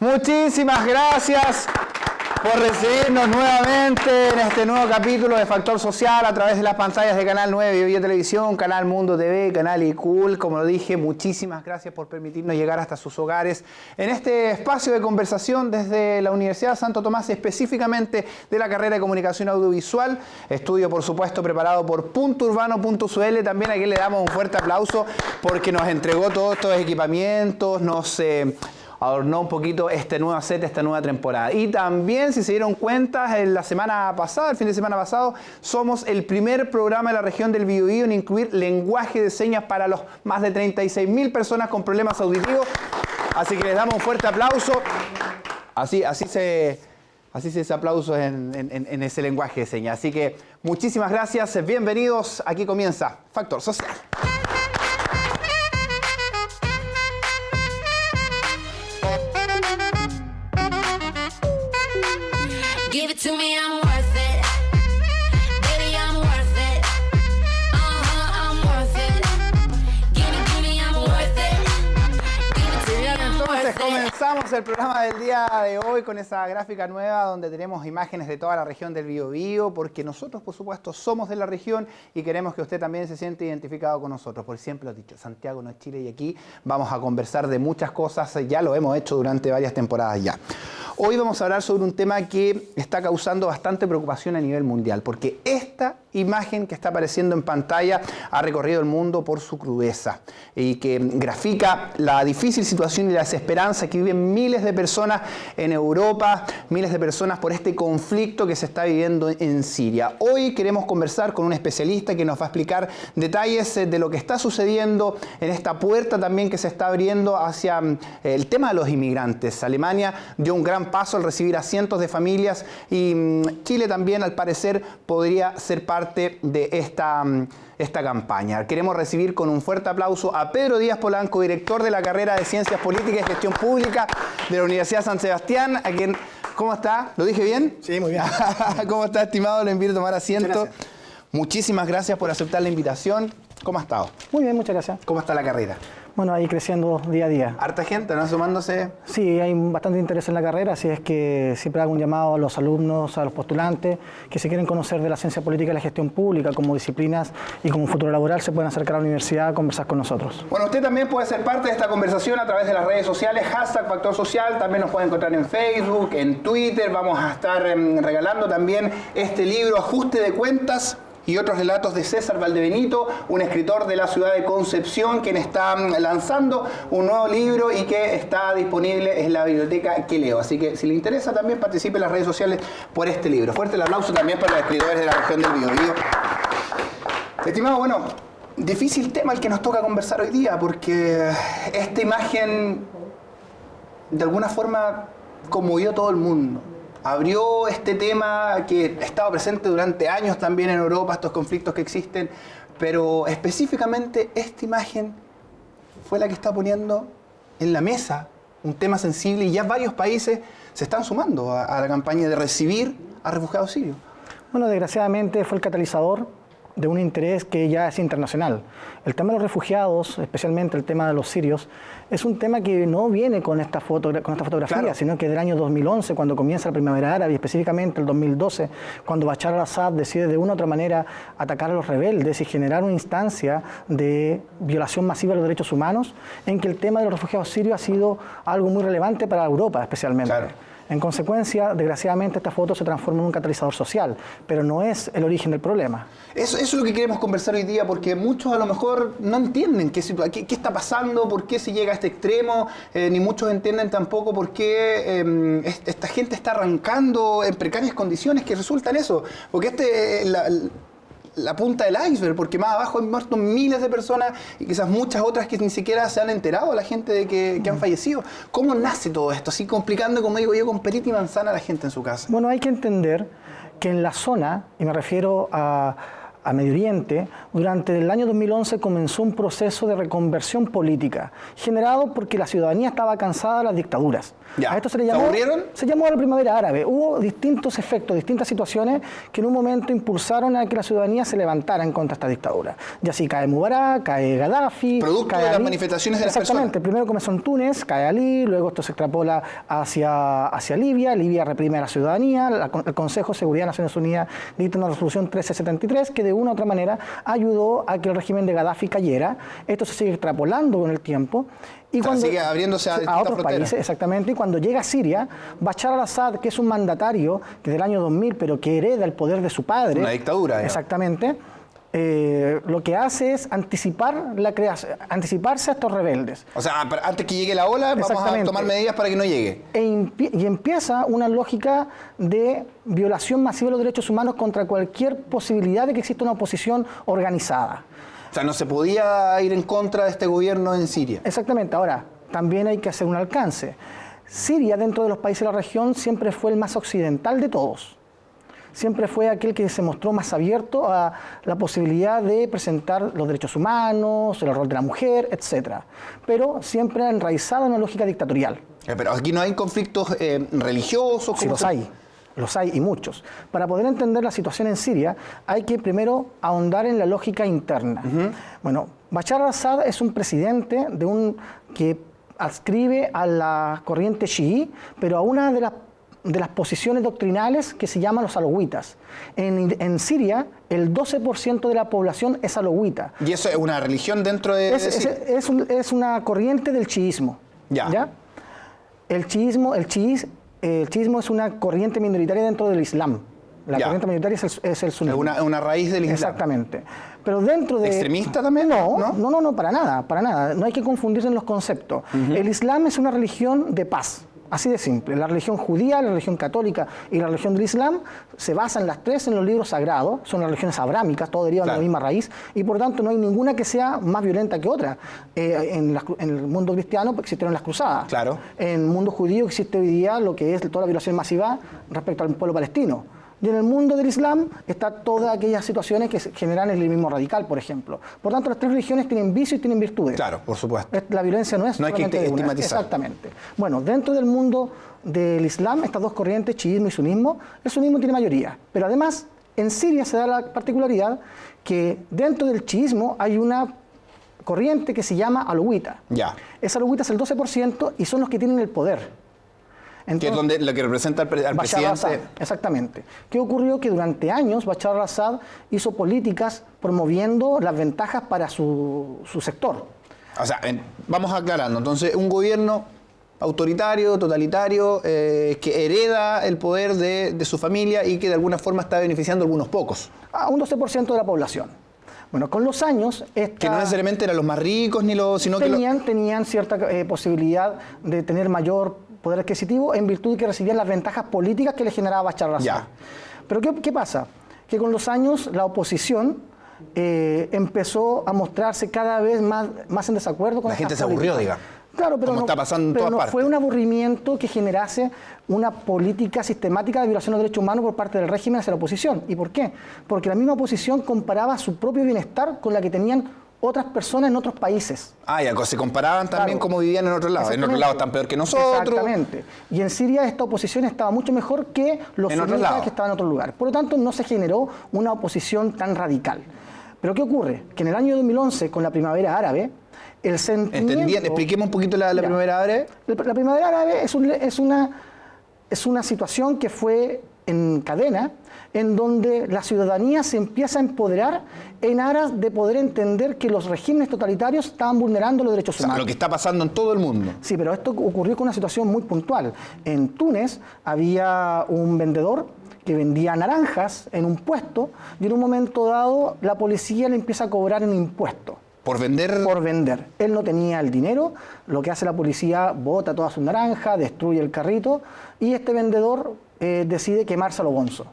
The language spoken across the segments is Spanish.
Muchísimas gracias por recibirnos nuevamente en este nuevo capítulo de Factor Social a través de las pantallas de Canal 9 BioBio Televisión, Canal Mundo TV, Canal iCool. Como lo dije, muchísimas gracias por permitirnos llegar hasta sus hogares en este espacio de conversación desde la Universidad Santo Tomás, específicamente de la carrera de Comunicación Audiovisual. Estudio, por supuesto, preparado por puntourbano.cl. También aquí le damos un fuerte aplauso porque nos entregó todos estos equipamientos, nos adornó un poquito este nuevo set, esta nueva temporada. Y también, si se dieron cuenta, la semana pasada, el fin de semana pasado, somos el primer programa de la región del Biobío en incluir lenguaje de señas para los más de 36.000 personas con problemas auditivos. Así que les damos un fuerte aplauso. Así se aplausos en ese lenguaje de señas. Así que muchísimas gracias, bienvenidos. Aquí comienza Factor Social. Give it to me, I'm worth it. Baby, I'm worth it. I'm worth it. Give it to me, I'm worth it. Give it to me, Bien, I'm entonces worth it. comenzamos el programa del día de hoy con esa gráfica nueva donde tenemos imágenes de toda la región del Biobío, porque nosotros, por supuesto, somos de la región y queremos que usted también se siente identificado con nosotros. Por siempre lo he dicho, Santiago no es Chile y aquí vamos a conversar de muchas cosas, ya lo hemos hecho durante varias temporadas ya. Hoy vamos a hablar sobre un tema que está causando bastante preocupación a nivel mundial, porque esta imagen que está apareciendo en pantalla ha recorrido el mundo por su crudeza y que grafica la difícil situación y la desesperanza que viven miles de personas en Europa, miles de personas por este conflicto que se está viviendo en Siria. Hoy queremos conversar con un especialista que nos va a explicar detalles de lo que está sucediendo en esta puerta también que se está abriendo hacia el tema de los inmigrantes. Alemania dio un gran paso al recibir a cientos de familias y Chile también, al parecer, podría ser parte de esta campaña. Queremos recibir con un fuerte aplauso a Pedro Díaz Polanco, director de la carrera de Ciencias Políticas y Gestión Pública de la Universidad San Sebastián, a quien, ¿cómo está? ¿Lo dije bien? Sí, muy bien. ¿Cómo está, estimado? Lo invito a tomar asiento. Gracias. Muchísimas gracias por aceptar la invitación. ¿Cómo ha estado? Muy bien, muchas gracias. ¿Cómo está la carrera? Bueno, ahí creciendo día a día. Harta gente, ¿no? Sumándose. Sí, hay bastante interés en la carrera, así es que siempre hago un llamado a los alumnos, a los postulantes, que si quieren conocer de la ciencia política y la gestión pública como disciplinas y como futuro laboral, se pueden acercar a la universidad a conversar con nosotros. Bueno, usted también puede ser parte de esta conversación a través de las redes sociales, hashtag Factor Social, también nos puede encontrar en Facebook, en Twitter. Vamos a estar regalando también este libro, Ajuste de Cuentas y otros relatos de César Valdebenito, un escritor de la ciudad de Concepción, quien está lanzando un nuevo libro y que está disponible en la biblioteca Que Leo. Así que si le interesa también participe en las redes sociales por este libro. Fuerte el aplauso también para los escritores de la región del Biobío. Estimado, bueno, difícil tema el que nos toca conversar hoy día, porque esta imagen de alguna forma conmovió a todo el mundo. Abrió este tema que ha estado presente durante años también en Europa, estos conflictos que existen, pero específicamente esta imagen fue la que está poniendo en la mesa un tema sensible y ya varios países se están sumando a la campaña de recibir a refugiados sirios. Bueno, desgraciadamente fue el catalizador de un interés que ya es internacional. El tema de los refugiados, especialmente el tema de los sirios, es un tema que no viene con esta fotografía, claro, sino que del año 2011, cuando comienza la primavera árabe, y específicamente el 2012, cuando Bashar al-Assad decide de una u otra manera atacar a los rebeldes y generar una instancia de violación masiva de los derechos humanos, en que el tema de los refugiados sirios ha sido algo muy relevante para Europa, especialmente. Claro. En consecuencia, desgraciadamente, esta foto se transforma en un catalizador social, pero no es el origen del problema. Eso es lo que queremos conversar hoy día, porque muchos a lo mejor no entienden qué está pasando, por qué se llega a este extremo, ni muchos entienden tampoco por qué esta gente está arrancando en precarias condiciones que resultan eso. Porque la punta del iceberg, porque más abajo han muerto miles de personas y quizás muchas otras que ni siquiera se han enterado a la gente de que han fallecido. ¿Cómo nace todo esto? Así complicando, como digo yo, con perita y manzana a la gente en su casa. Bueno, hay que entender que en la zona, y me refiero a a Medio Oriente, durante el año 2011 comenzó un proceso de reconversión política, generado porque la ciudadanía estaba cansada de las dictaduras. Ya. A esto se le llamó, ¿Se aburrieron? se llamó la primavera árabe. Hubo distintos efectos, distintas situaciones que en un momento impulsaron a que la ciudadanía se levantara en contra de esta dictadura. Ya así cae Mubarak, cae Gaddafi. Producto cae de las Ali. manifestaciones de las Exactamente. Primero comenzó en Túnez, cae Ali, luego esto se extrapola hacia Libia. Libia reprime a la ciudadanía. El Consejo de Seguridad de Naciones Unidas dicta una resolución 1373 que de una u otra manera ayudó a que el régimen de Gaddafi cayera. Esto se sigue extrapolando con el tiempo. Y cuando sigue abriéndose a distintas otros fronteras. países, exactamente. Y cuando llega a Siria, Bashar al-Assad, que es un mandatario desde el año 2000, pero que hereda el poder de su padre. Una dictadura, digamos. Exactamente. Lo que hace es anticiparse a estos rebeldes. O sea, antes que llegue la ola, vamos a tomar medidas para que no llegue. Y empieza una lógica de violación masiva de los derechos humanos contra cualquier posibilidad de que exista una oposición organizada. O sea, no se podía ir en contra de este gobierno en Siria. Exactamente. Ahora, también hay que hacer un alcance. Siria, dentro de los países de la región, siempre fue el más occidental de todos. Siempre fue aquel que se mostró más abierto a la posibilidad de presentar los derechos humanos, el rol de la mujer, etc. Pero siempre enraizado en una lógica dictatorial. Pero aquí no hay conflictos religiosos. Sí, los hay y muchos. Para poder entender la situación en Siria, hay que primero ahondar en la lógica interna. Bueno, Bashar al-Assad es un presidente que adscribe a la corriente chií, pero a una de las posiciones doctrinales que se llaman los alawitas. En Siria, el 12% de la población es alawita. ¿Y eso es una religión dentro de Siria? Es una corriente del chiismo. Ya. El chiismo es una corriente minoritaria dentro del Islam. La corriente minoritaria es el sunismo. Es una raíz del Islam. Exactamente. Pero dentro de... ¿Extremista también? No, para nada. No hay que confundirse en los conceptos. El Islam es una religión de paz. Así de simple. La religión judía, la religión católica y la religión del Islam se basan las tres en los libros sagrados, son las religiones abrámicas, todo deriva de la misma raíz, y por tanto no hay ninguna que sea más violenta que otra. En el mundo cristiano existieron las cruzadas. Claro. En el mundo judío existe hoy día lo que es toda la violación masiva respecto al pueblo palestino. Y en el mundo del Islam está todas aquellas situaciones que generan el islamismo radical, por ejemplo. Por tanto, las tres religiones tienen vicios y tienen virtudes. Claro, por supuesto. La violencia no es hay que estigmatizar. Exactamente. Bueno, dentro del mundo del Islam, estas dos corrientes, chiismo y sunismo, el sunismo tiene mayoría. Pero además, en Siria se da la particularidad que dentro del chiismo hay una corriente que se llama alawita. Ya. Esa alawita es el 12% y son los que tienen el poder. Entonces, que es donde lo que representa al presidente. Assad, exactamente. ¿Qué ocurrió? Que durante años Bashar al-Assad hizo políticas promoviendo las ventajas para su sector. O sea, vamos aclarando. Entonces, un gobierno autoritario, totalitario, que hereda el poder de su familia y que de alguna forma está beneficiando a algunos pocos. A un 12% de la población. Bueno, con los años... Que no necesariamente eran los más ricos, sino tenían cierta posibilidad de tener mayor poder adquisitivo en virtud de que recibían las ventajas políticas que le generaba Bashar al-Assad. Pero ¿qué pasa? Que con los años la oposición empezó a mostrarse cada vez más en desacuerdo con la gente se aburrió, diga. Claro, pero está pasando en todas partes. Fue un aburrimiento que generase una política sistemática de violación de los derechos humanos por parte del régimen hacia la oposición. ¿Y por qué? Porque la misma oposición comparaba su propio bienestar con la que tenían otras personas en otros países. Se comparaban también cómo vivían en otros lados. En otros lados están peor que nosotros. Exactamente. Y en Siria esta oposición estaba mucho mejor que los sunitas que estaban en otro lugar. Por lo tanto, no se generó una oposición tan radical. Pero ¿qué ocurre? Que en el año 2011, con la primavera árabe, el sentimiento... Expliquemos un poquito la primavera árabe. La primavera árabe es una situación que fue en cadena, en donde la ciudadanía se empieza a empoderar en aras de poder entender que los regímenes totalitarios estaban vulnerando los derechos humanos. Lo que está pasando en todo el mundo. Sí, pero esto ocurrió con una situación muy puntual. En Túnez había un vendedor que vendía naranjas en un puesto y en un momento dado la policía le empieza a cobrar un impuesto. ¿Por vender? Por vender. Él no tenía el dinero, lo que hace la policía, bota todas sus naranjas, destruye el carrito y este vendedor decide quemarse a lo bonzo.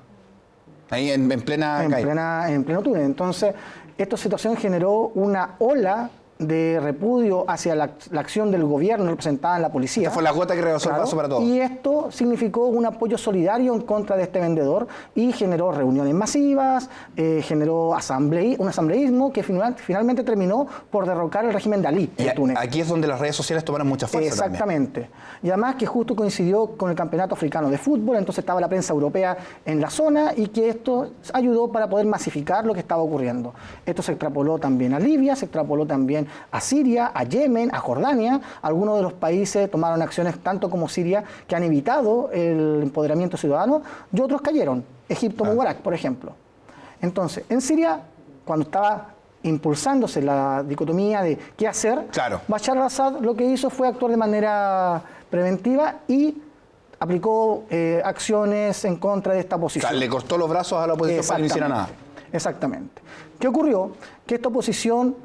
Ahí en pleno Túnez. Entonces, esta situación generó una ola de repudio hacia la acción del gobierno representada en la policía. Esta fue la gota que rebasó el vaso para todos. Y esto significó un apoyo solidario en contra de este vendedor y generó reuniones masivas, generó un asambleísmo que finalmente terminó por derrocar el régimen de Ali en Túnez. Aquí es donde las redes sociales tomaron mucha fuerza. Exactamente. También. Y además que justo coincidió con el Campeonato Africano de Fútbol, entonces estaba la prensa europea en la zona y que esto ayudó para poder masificar lo que estaba ocurriendo. Esto se extrapoló también a Libia, se extrapoló también a Siria, a Yemen, a Jordania. Algunos de los países tomaron acciones, tanto como Siria, que han evitado el empoderamiento ciudadano, y otros cayeron. Egipto, Mubarak, por ejemplo. Entonces, en Siria, cuando estaba impulsándose la dicotomía de qué hacer, Bashar al-Assad lo que hizo fue actuar de manera preventiva y aplicó acciones en contra de esta oposición. O sea, le cortó los brazos a la oposición para que no hiciera nada. Exactamente. ¿Qué ocurrió? Que esta oposición,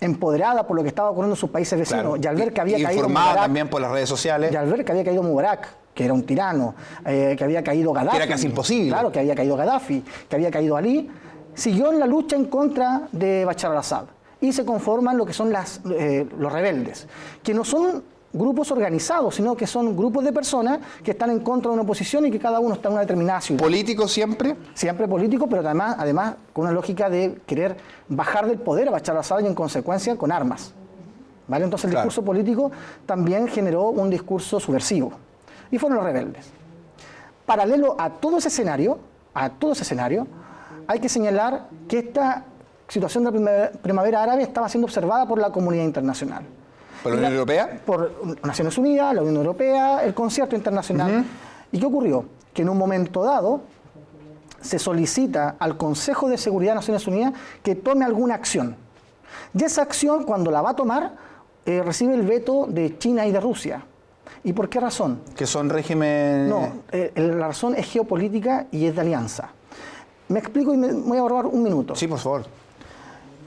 empoderada por lo que estaba ocurriendo en sus países vecinos, y al ver que había caído Mubarak, también por las redes sociales, y al ver que había caído Mubarak, que era un tirano, que había caído Gaddafi, que era casi imposible, claro, que había caído Gaddafi, que había caído Ali, siguió en la lucha en contra de Bashar al-Assad y se conforman lo que son los rebeldes, que no son grupos organizados, sino que son grupos de personas que están en contra de una oposición y que cada uno está en una determinada ciudad. ¿Políticos siempre? Siempre políticos, pero además con una lógica de querer bajar del poder a Bashar al-Assad y en consecuencia con armas. ¿Vale? Entonces el discurso político también generó un discurso subversivo. Y fueron los rebeldes. Paralelo a todo ese escenario, hay que señalar que esta situación de la primavera árabe estaba siendo observada por la comunidad internacional. ¿Por la Unión Europea? Por Naciones Unidas, la Unión Europea, el concierto internacional. ¿Y qué ocurrió? Que en un momento dado se solicita al Consejo de Seguridad de Naciones Unidas que tome alguna acción. Y esa acción, cuando la va a tomar, recibe el veto de China y de Rusia. ¿Y por qué razón? Que son regímenes... No, la razón es geopolítica y es de alianza. Me explico y me voy a ahorrar un minuto. Sí, por favor.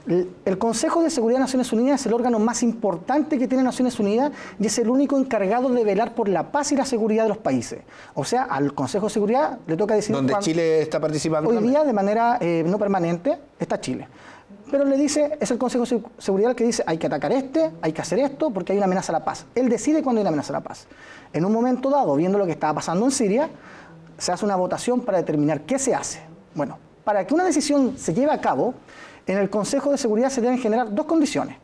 El Consejo de Seguridad de Naciones Unidas es el órgano más importante que tiene Naciones Unidas y es el único encargado de velar por la paz y la seguridad de los países. O sea, al Consejo de Seguridad le toca decir... ¿Donde Chile está participando hoy también? Día, de manera no permanente, está Chile. Pero le dice, es el Consejo de Seguridad el que dice, hay que atacar hay que hacer esto, porque hay una amenaza a la paz. Él decide cuándo hay una amenaza a la paz. En un momento dado, viendo lo que estaba pasando en Siria, se hace una votación para determinar qué se hace. Bueno, para que una decisión se lleve a cabo, en el Consejo de Seguridad se deben generar dos condiciones.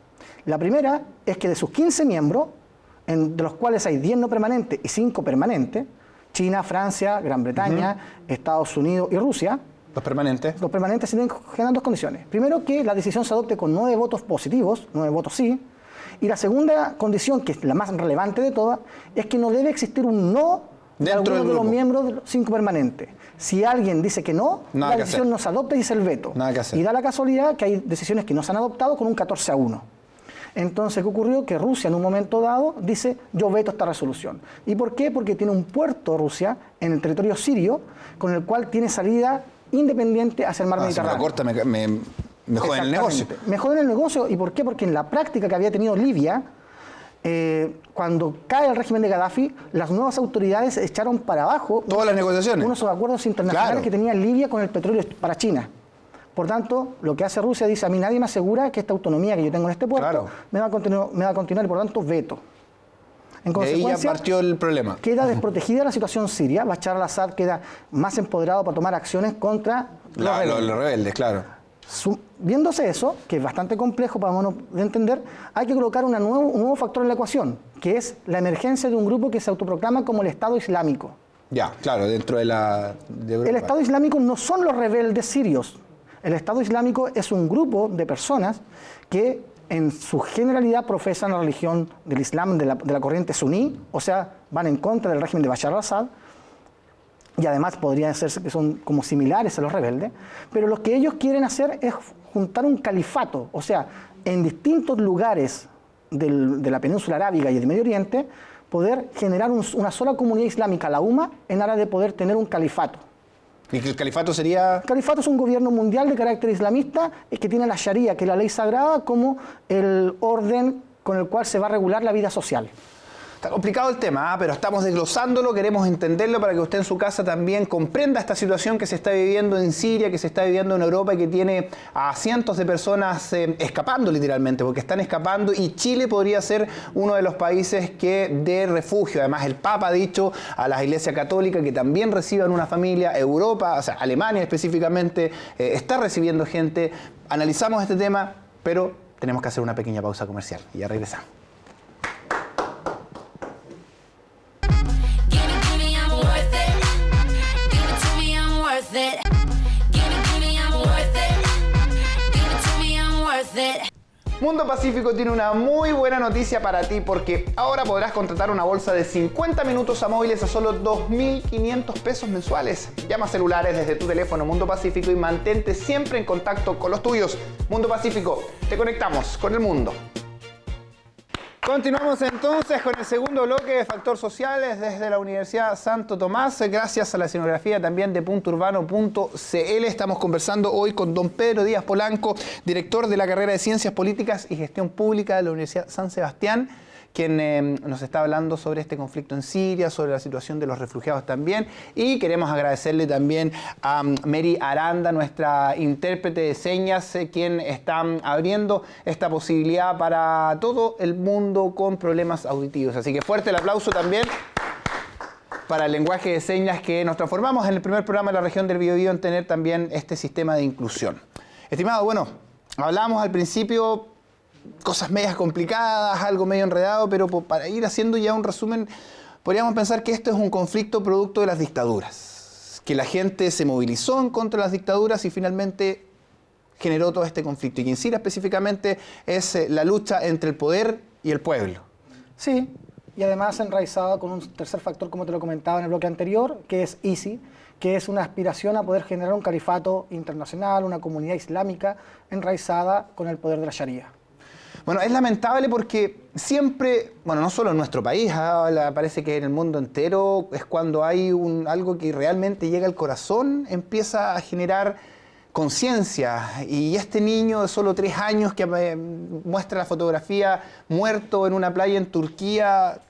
La primera es que de sus 15 miembros, de los cuales hay 10 no permanentes y 5 permanentes, China, Francia, Gran Bretaña, Estados Unidos y Rusia. Los permanentes. Los permanentes se deben generar dos condiciones. Primero, que la decisión se adopte con 9 votos positivos, 9 votos sí. Y la segunda condición, que es la más relevante de todas, es que no debe existir un no de alguno de los miembros de los 5 permanentes. Si alguien dice que no, la decisión no se adopta y es el veto. Nada que hacer. Y da la casualidad que hay decisiones que no se han adoptado con un 14-1. Entonces, ¿qué ocurrió? Que Rusia en un momento dado dice, yo veto esta resolución. ¿Y por qué? Porque tiene un puerto Rusia en el territorio sirio con el cual tiene salida independiente hacia el mar Mediterráneo. Si me lo corta, me joden el negocio. Me joden el negocio. ¿Y por qué? Porque en la práctica que había tenido Libia, cuando cae el régimen de Gaddafi, las nuevas autoridades echaron para abajo todas las negociaciones, unos acuerdos internacionales que tenía Libia con el petróleo para China. Por tanto, lo que hace Rusia dice, a mí nadie me asegura que esta autonomía que yo tengo en este puerto me va a continuar y por tanto veto. En consecuencia, de ahí ya partió el problema. Queda desprotegida la situación siria. Bashar al-Assad queda más empoderado para tomar acciones contra los rebeldes, claro. Viéndose eso, que es bastante complejo para uno de entender, hay que colocar un nuevo factor en la ecuación, que es la emergencia de un grupo que se autoproclama como el Estado Islámico. Ya, claro, dentro de Europa. El Estado Islámico no son los rebeldes sirios. El Estado Islámico es un grupo de personas que en su generalidad profesan la religión del Islam de la corriente suní, o sea, van en contra del régimen de Bashar al-Assad, y además podrían ser que son como similares a los rebeldes, pero lo que ellos quieren hacer es juntar un califato, o sea, en distintos lugares de la península arábiga y del Medio Oriente, poder generar una sola comunidad islámica, la UMA, en aras de poder tener un califato. ¿Y que el califato sería...? El califato es un gobierno mundial de carácter islamista que tiene la Sharia, que es la ley sagrada, como el orden con el cual se va a regular la vida social. Está complicado el tema, pero estamos desglosándolo, queremos entenderlo para que usted en su casa también comprenda esta situación que se está viviendo en Siria, que se está viviendo en Europa y que tiene a cientos de personas escapando literalmente, porque están escapando y Chile podría ser uno de los países que dé refugio. Además, el Papa ha dicho a la Iglesia Católica que también reciban una familia. Europa, o sea, Alemania específicamente, está recibiendo gente. Analizamos este tema, pero tenemos que hacer una pequeña pausa comercial y ya regresamos. Mundo Pacífico tiene una muy buena noticia para ti porque ahora podrás contratar una bolsa de 50 minutos a móviles a solo 2.500 pesos mensuales. Llama a celulares desde tu teléfono Mundo Pacífico y mantente siempre en contacto con los tuyos. Mundo Pacífico, te conectamos con el mundo. Continuamos entonces con el segundo bloque de Factor Sociales desde la Universidad Santo Tomás. Gracias a la escenografía también de puntourbano.cl. Estamos conversando hoy con don Pedro Díaz Polanco, director de la carrera de Ciencias Políticas y Gestión Pública de la Universidad San Sebastián, quien nos está hablando sobre este conflicto en Siria, sobre la situación de los refugiados también. Y queremos agradecerle también a Mary Aranda, nuestra intérprete de señas, quien está abriendo esta posibilidad para todo el mundo con problemas auditivos. Así que fuerte el aplauso también para el lenguaje de señas, que nos transformamos en el primer programa de la región del Biobío en tener también este sistema de inclusión. Estimado, bueno, hablábamos al principio cosas medias complicadas, algo medio enredado, pero para ir haciendo ya un resumen, podríamos pensar que esto es un conflicto producto de las dictaduras, que la gente se movilizó en contra de las dictaduras y finalmente generó todo este conflicto. Y en Siria específicamente es la lucha entre el poder y el pueblo. Sí, y además enraizado con un tercer factor, como te lo comentaba en el bloque anterior, que es ISI, que es una aspiración a poder generar un califato internacional, una comunidad islámica enraizada con el poder de la Sharia. Bueno, es lamentable porque siempre, bueno, no solo en nuestro país, parece que en el mundo entero es cuando hay algo que realmente llega al corazón, empieza a generar conciencia. Y este niño de solo 3 años que muestra la fotografía muerto en una playa en Turquía,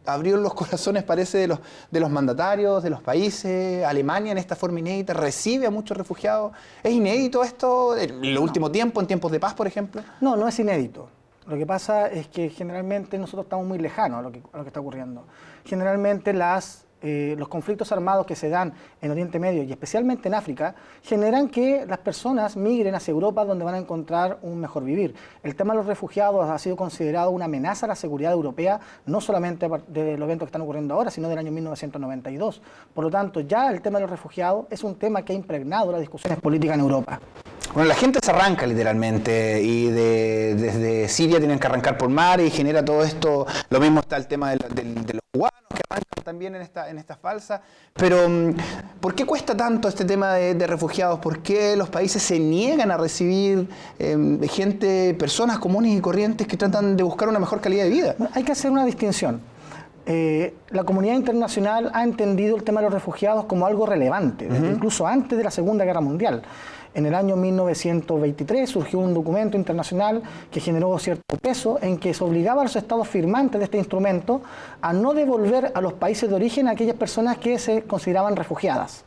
abrió los corazones, parece, de los mandatarios, de los países. Alemania en esta forma inédita recibe a muchos refugiados. ¿Es inédito esto en el último tiempo, en tiempos de paz, por ejemplo? No, no es inédito. Lo que pasa es que generalmente nosotros estamos muy lejanos a lo que está ocurriendo. Generalmente los conflictos armados que se dan en Oriente Medio y especialmente en África generan que las personas migren hacia Europa, donde van a encontrar un mejor vivir. El tema de los refugiados ha sido considerado una amenaza a la seguridad europea, no solamente de los eventos que están ocurriendo ahora, sino del año 1992. Por lo tanto, ya el tema de los refugiados es un tema que ha impregnado las discusiones políticas en Europa. Bueno, la gente se arranca literalmente y desde Siria tienen que arrancar por mar y genera todo esto. Lo mismo está el tema de los cubanos que arrancan también en esta falsa. Pero, ¿por qué cuesta tanto este tema de refugiados? ¿Por qué los países se niegan a recibir personas comunes y corrientes que tratan de buscar una mejor calidad de vida? Bueno, hay que hacer una distinción. La comunidad internacional ha entendido el tema de los refugiados como algo relevante, incluso antes de la Segunda Guerra Mundial. En el año 1923 surgió un documento internacional que generó cierto peso en que se obligaba a los estados firmantes de este instrumento a no devolver a los países de origen a aquellas personas que se consideraban refugiadas.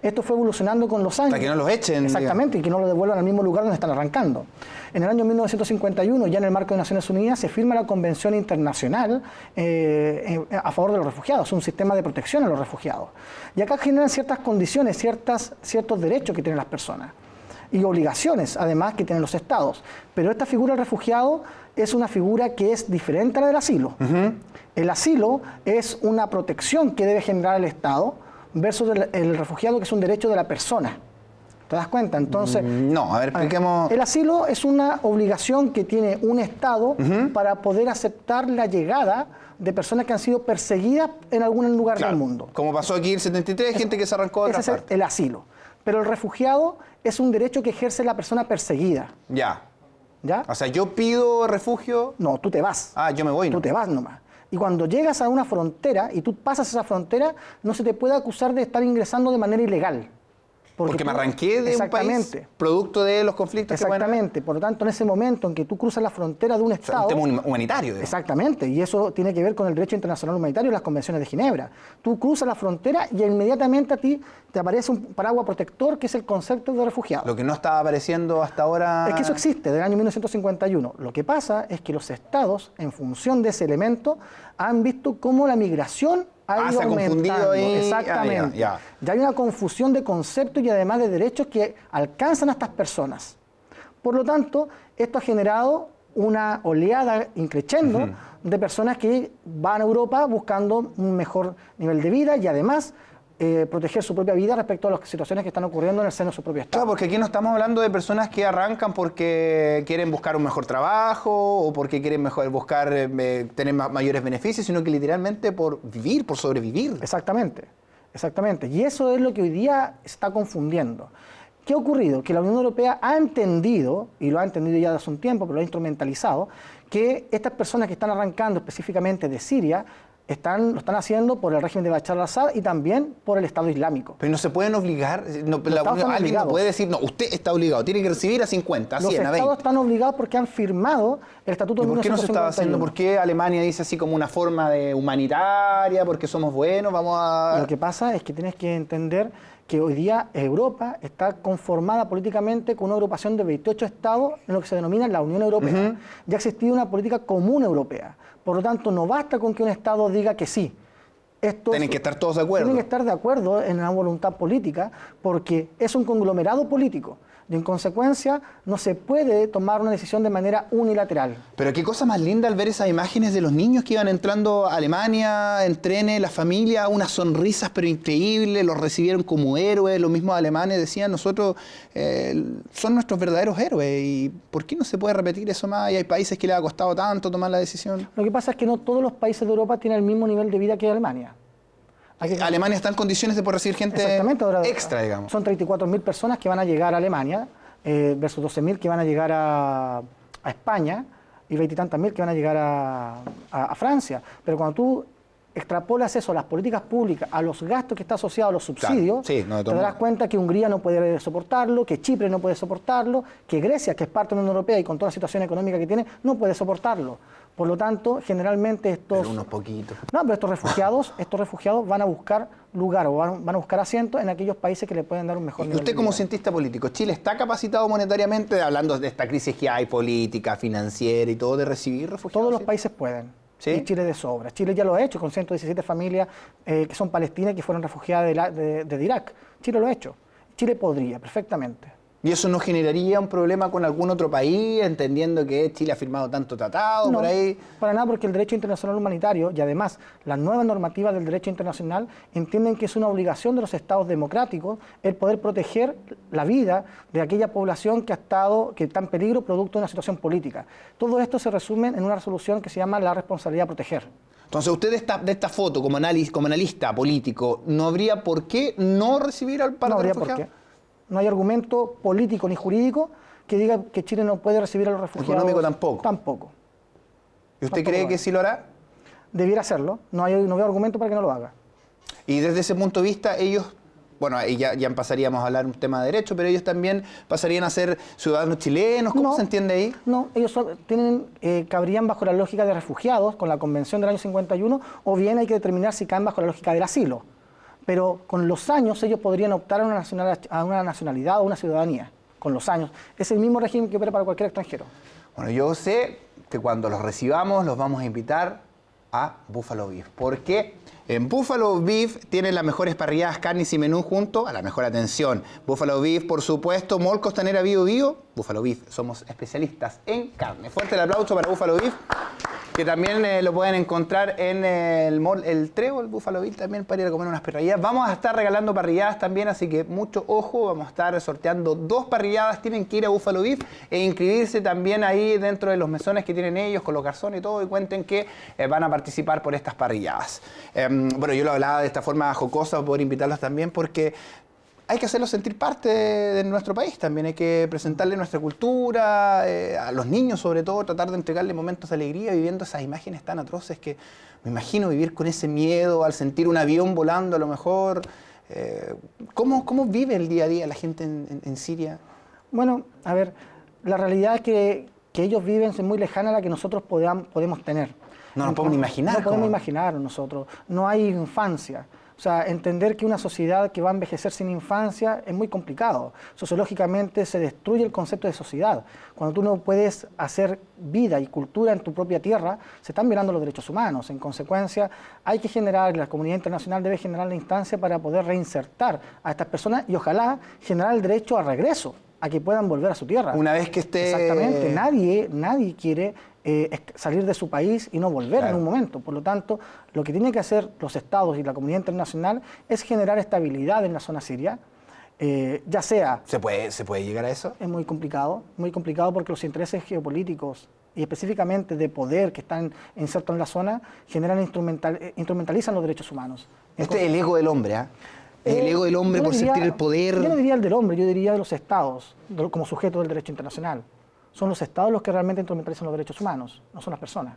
Esto fue evolucionando con los años. Para que no los echen. Exactamente, y que no los devuelvan al mismo lugar donde están arrancando. En el año 1951, ya en el marco de Naciones Unidas, se firma la Convención Internacional a favor de los refugiados, un sistema de protección a los refugiados. Y acá generan ciertas condiciones, ciertos derechos que tienen las personas. Y obligaciones, además, que tienen los estados. Pero esta figura del refugiado es una figura que es diferente a la del asilo. El asilo es una protección que debe generar el Estado versus el refugiado, que es un derecho de la persona. ¿Te das cuenta? Entonces, no, a ver, expliquemos. El asilo es una obligación que tiene un Estado para poder aceptar la llegada de personas que han sido perseguidas en algún lugar del mundo. Como pasó aquí en el 73, gente que se arrancó de otra parte. Ese es el asilo. Pero el refugiado es un derecho que ejerce la persona perseguida. ¿Ya? O sea, yo pido refugio. No, tú te vas. Ah, yo me voy. Tú te vas nomás. Y cuando llegas a una frontera y tú pasas esa frontera, no se te puede acusar de estar ingresando de manera ilegal. Porque me arranqué de un país producto de los conflictos. Exactamente. Por lo tanto, en ese momento en que tú cruzas la frontera de un Estado... O sea, un tema humanitario. Digamos. Exactamente. Y eso tiene que ver con el derecho internacional humanitario y las convenciones de Ginebra. Tú cruzas la frontera y inmediatamente a ti te aparece un paraguas protector que es el concepto de refugiado. Lo que no estaba apareciendo hasta ahora... Es que eso existe, del año 1951. Lo que pasa es que los Estados, en función de ese elemento, han visto cómo la migración ha ido aumentando. Exactamente. Ya hay una confusión de conceptos y además de derechos que alcanzan a estas personas. Por lo tanto, esto ha generado una oleada increciendo de personas que van a Europa buscando un mejor nivel de vida y además proteger su propia vida respecto a las situaciones que están ocurriendo en el seno de su propio Estado. Claro, porque aquí no estamos hablando de personas que arrancan porque quieren buscar un mejor trabajo o porque quieren buscar tener mayores beneficios, sino que literalmente por vivir, por sobrevivir. Exactamente, exactamente. Y eso es lo que hoy día está confundiendo. ¿Qué ha ocurrido? Que la Unión Europea ha entendido, y lo ha entendido ya hace un tiempo, pero lo ha instrumentalizado, que estas personas que están arrancando específicamente de Siria lo están haciendo por el régimen de Bashar al-Assad y también por el Estado Islámico. Pero no se pueden obligar, alguien no puede decir, no, usted está obligado, tiene que recibir a 50, a 100, a 20. Los Estados están obligados porque han firmado el Estatuto de 1951. ¿Por qué no se estaba haciendo? ¿Por qué Alemania dice así como una forma de humanitaria? Porque somos buenos, vamos a... Lo que pasa es que tienes que entender que hoy día Europa está conformada políticamente con una agrupación de 28 estados en lo que se denomina la Unión Europea. Ya ha existido una política común europea. Por lo tanto, no basta con que un Estado diga que sí. Tienen que estar todos de acuerdo. Tienen que estar de acuerdo en una voluntad política porque es un conglomerado político. Y en consecuencia, no se puede tomar una decisión de manera unilateral. Pero qué cosa más linda al ver esas imágenes de los niños que iban entrando a Alemania, en trenes, la familia, unas sonrisas pero increíbles, los recibieron como héroes, los mismos alemanes decían, nosotros son nuestros verdaderos héroes, ¿y por qué no se puede repetir eso más? Y hay países que les ha costado tanto tomar la decisión. Lo que pasa es que no todos los países de Europa tienen el mismo nivel de vida que Alemania. Alemania está en condiciones de poder recibir gente extra, digamos. Son 34.000 personas que van a llegar a Alemania versus 12.000 que van a llegar a España y 20 y tantas mil que van a llegar a Francia. Pero cuando tú extrapolas eso a las políticas públicas, a los gastos que está asociado a los subsidios, claro, te darás cuenta que Hungría no puede soportarlo, que Chipre no puede soportarlo, que Grecia, que es parte de la Unión Europea y con toda la situación económica que tiene, no puede soportarlo. Por lo tanto, generalmente estos... Pero unos poquitos. No, pero estos refugiados van a buscar lugar o van a buscar asiento en aquellos países que le pueden dar un mejor nivel de vida. Usted como cientista político, ¿Chile está capacitado monetariamente, hablando de esta crisis que hay política, financiera y todo, de recibir refugiados? Todos los países pueden. ¿Sí? Y Chile de sobra. Chile ya lo ha hecho con 117 familias que son palestinas y que fueron refugiadas de Irak. Chile lo ha hecho. Chile podría, perfectamente. ¿Y eso no generaría un problema con algún otro país, entendiendo que Chile ha firmado tanto tratado por ahí? Para nada, porque el derecho internacional humanitario y además las nuevas normativas del derecho internacional entienden que es una obligación de los estados democráticos el poder proteger la vida de aquella población que está en peligro producto de una situación política. Todo esto se resume en una resolución que se llama la responsabilidad de proteger. Entonces, usted de esta foto, como analista político, ¿no habría por qué no recibir al paro de refugiados? No habría por qué. No hay argumento político ni jurídico que diga que Chile no puede recibir a los refugiados. ¿Económico tampoco? Tampoco. ¿Y usted cree que sí lo hará? Debiera hacerlo. No veo argumento para que no lo haga. Y desde ese punto de vista, ellos, bueno, ahí ya pasaríamos a hablar un tema de derecho, pero ellos también pasarían a ser ciudadanos chilenos. ¿Cómo se entiende ahí? No, ellos cabrían bajo la lógica de refugiados con la Convención del año 51, o bien hay que determinar si caen bajo la lógica del asilo. Pero con los años ellos podrían optar a una nacionalidad o una ciudadanía. Con los años. Es el mismo régimen que opera para cualquier extranjero. Bueno, yo sé que cuando los recibamos los vamos a invitar a Buffalo Beef. Porque en Buffalo Beef tienen las mejores parrilladas, carnes y menú junto a la mejor atención. Buffalo Beef, por supuesto, Mall Costanera Bio Bio. Buffalo Beef, somos especialistas en carne. Fuerte el aplauso para Buffalo Beef, que también lo pueden encontrar en el mall El Trébol, Buffalo Bill, también para ir a comer unas parrilladas. Vamos a estar regalando parrilladas también, así que mucho ojo, vamos a estar sorteando 2 parrilladas. Tienen que ir a Buffalo Beef e inscribirse también ahí dentro de los mesones que tienen ellos, con los garzones y todo, y cuenten que van a participar por estas parrilladas. Bueno, yo lo hablaba de esta forma jocosa, para poder invitarlos también, porque hay que hacerlos sentir parte de nuestro país también, hay que presentarle nuestra cultura, a los niños sobre todo, tratar de entregarle momentos de alegría viviendo esas imágenes tan atroces que me imagino vivir con ese miedo al sentir un avión volando a lo mejor, ¿Cómo vive el día a día la gente en Siria? Bueno, a ver, la realidad es que ellos viven es muy lejana a la que nosotros podemos tener. No nos podemos imaginar. No podemos imaginar nosotros. No hay infancia. O sea, entender que una sociedad que va a envejecer sin infancia es muy complicado. Sociológicamente se destruye el concepto de sociedad. Cuando tú no puedes hacer vida y cultura en tu propia tierra, se están violando los derechos humanos. En consecuencia, hay que generar, la comunidad internacional debe generar la instancia para poder reinsertar a estas personas y ojalá generar el derecho a regreso, a que puedan volver a su tierra. Una vez que esté... Exactamente. Nadie quiere salir de su país y no volver en un momento. Por lo tanto, lo que tienen que hacer los estados y la comunidad internacional es generar estabilidad en la zona siria, ya sea... ¿Se puede llegar a eso? Es muy complicado porque los intereses geopolíticos y específicamente de poder que están insertos en la zona instrumentalizan los derechos humanos. Este es el ego del hombre, ¿ah? El ego del hombre por sentir el poder. Yo no diría el del hombre, yo diría de los estados, como sujeto del derecho internacional. Son los estados los que realmente instrumentalizan los derechos humanos, no son las personas.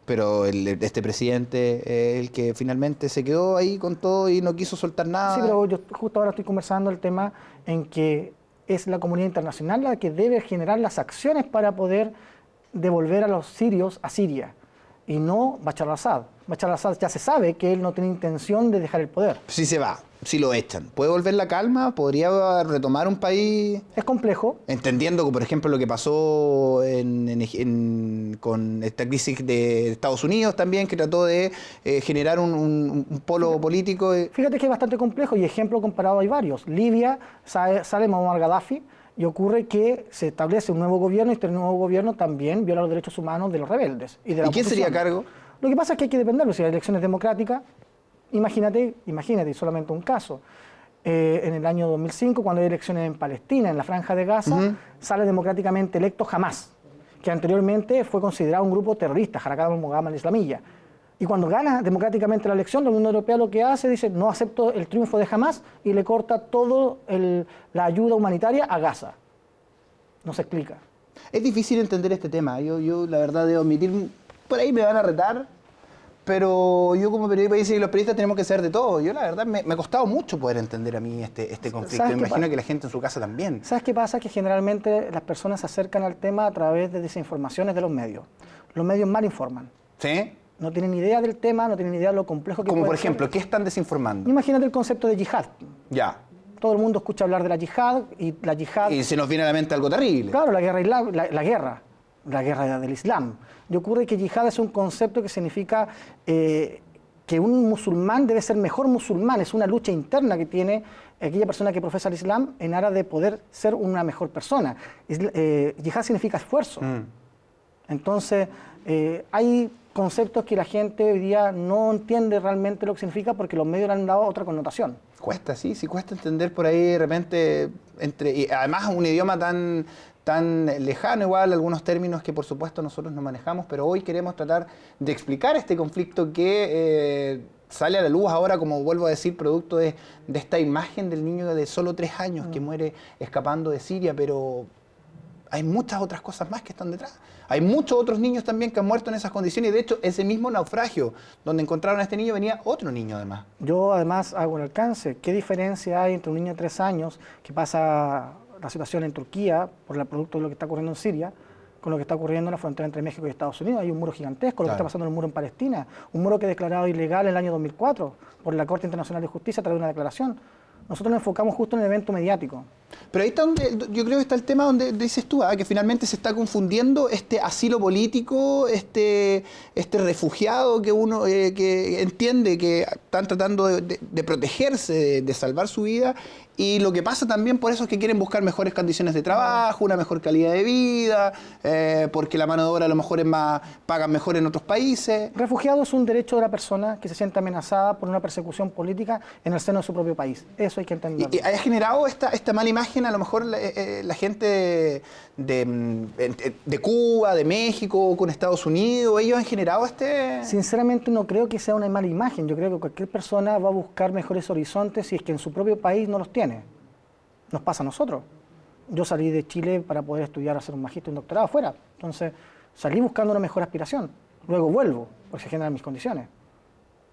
Pero este presidente, el que finalmente se quedó ahí con todo y no quiso soltar nada. Sí, pero yo justo ahora estoy conversando el tema en que es la comunidad internacional la que debe generar las acciones para poder devolver a los sirios a Siria y no Bashar al-Assad. Bashar al-Assad ya se sabe que él no tiene intención de dejar el poder. Si se va, si lo echan, ¿puede volver la calma? ¿Podría retomar un país? Es complejo. Entendiendo que, por ejemplo, lo que pasó con esta crisis de Estados Unidos también, que trató de generar un polo político. Fíjate que es bastante complejo y ejemplo comparado hay varios. Libia, sale Muammar Gaddafi y ocurre que se establece un nuevo gobierno y este nuevo gobierno también viola los derechos humanos de los rebeldes. ¿Y quién sería a cargo? Lo que pasa es que hay que dependerlo. Si hay elecciones democráticas, imagínate, solamente un caso. En el año 2005, cuando hay elecciones en Palestina, en la Franja de Gaza, sale democráticamente electo Hamas, que anteriormente fue considerado un grupo terrorista, Harakat al-Muqawama al-Islamiyya. Y cuando gana democráticamente la elección, la Unión Europea lo que hace, dice, no acepto el triunfo de Hamas y le corta toda la ayuda humanitaria a Gaza. No se explica. Es difícil entender este tema. Yo la verdad debo admitir, por ahí me van a retar, pero yo como periodista dice que los periodistas tenemos que saber de todo. Yo la verdad me ha costado mucho poder entender a mí este conflicto. Me imagino que la gente en su casa también. ¿Sabes qué pasa? Que generalmente las personas se acercan al tema a través de desinformaciones de los medios. Los medios mal informan. ¿Sí? No tienen idea del tema, no tienen idea de lo complejo que como puede por ejemplo, ser. ¿qué están desinformando? Imagínate el concepto de yihad. Ya. Todo el mundo escucha hablar de la yihad y la yihad... Y se nos viene a la mente algo terrible. Claro, la guerra del Islam. Y ocurre que yihad es un concepto que significa que un musulmán debe ser mejor musulmán. Es una lucha interna que tiene aquella persona que profesa el Islam en aras de poder ser una mejor persona. Yihad significa esfuerzo. Entonces, hay conceptos que la gente hoy día no entiende realmente lo que significa porque los medios le han dado otra connotación. Cuesta, sí cuesta entender por ahí de repente, y además un idioma tan lejano, igual algunos términos que por supuesto nosotros no manejamos, pero hoy queremos tratar de explicar este conflicto que sale a la luz ahora, como vuelvo a decir, producto de esta imagen del niño de solo 3 años que muere escapando de Siria, pero hay muchas otras cosas más que están detrás. Hay muchos otros niños también que han muerto en esas condiciones y de hecho ese mismo naufragio donde encontraron a este niño venía otro niño además. Yo además hago un alcance. ¿Qué diferencia hay entre un niño de 3 años que pasa la situación en Turquía por el producto de lo que está ocurriendo en Siria con lo que está ocurriendo en la frontera entre México y Estados Unidos? Hay un muro gigantesco, lo que está pasando en el muro en Palestina, un muro que es declarado ilegal en el año 2004 por la Corte Internacional de Justicia a través de una declaración. Nosotros nos enfocamos justo en el evento mediático. Pero ahí está donde, yo creo que está el tema donde dices tú, que finalmente se está confundiendo este asilo político, este refugiado que uno que entiende que están tratando de protegerse, de salvar su vida, y lo que pasa también por eso es que quieren buscar mejores condiciones de trabajo, una mejor calidad de vida, porque la mano de obra a lo mejor pagan mejor en otros países. Refugiado es un derecho de la persona que se siente amenazada por una persecución política en el seno de su propio país. Eso hay que entenderlo. ¿Y ha generado esta mala imagen a lo mejor la gente de Cuba, de México, con Estados Unidos? ¿Ellos han generado Sinceramente no creo que sea una mala imagen. Yo creo que cualquier persona va a buscar mejores horizontes si es que en su propio país no los tiene. Nos pasa a nosotros. Yo salí de Chile para poder estudiar, hacer un magíster y un doctorado afuera. Entonces salí buscando una mejor aspiración. Luego vuelvo, porque se generan mis condiciones.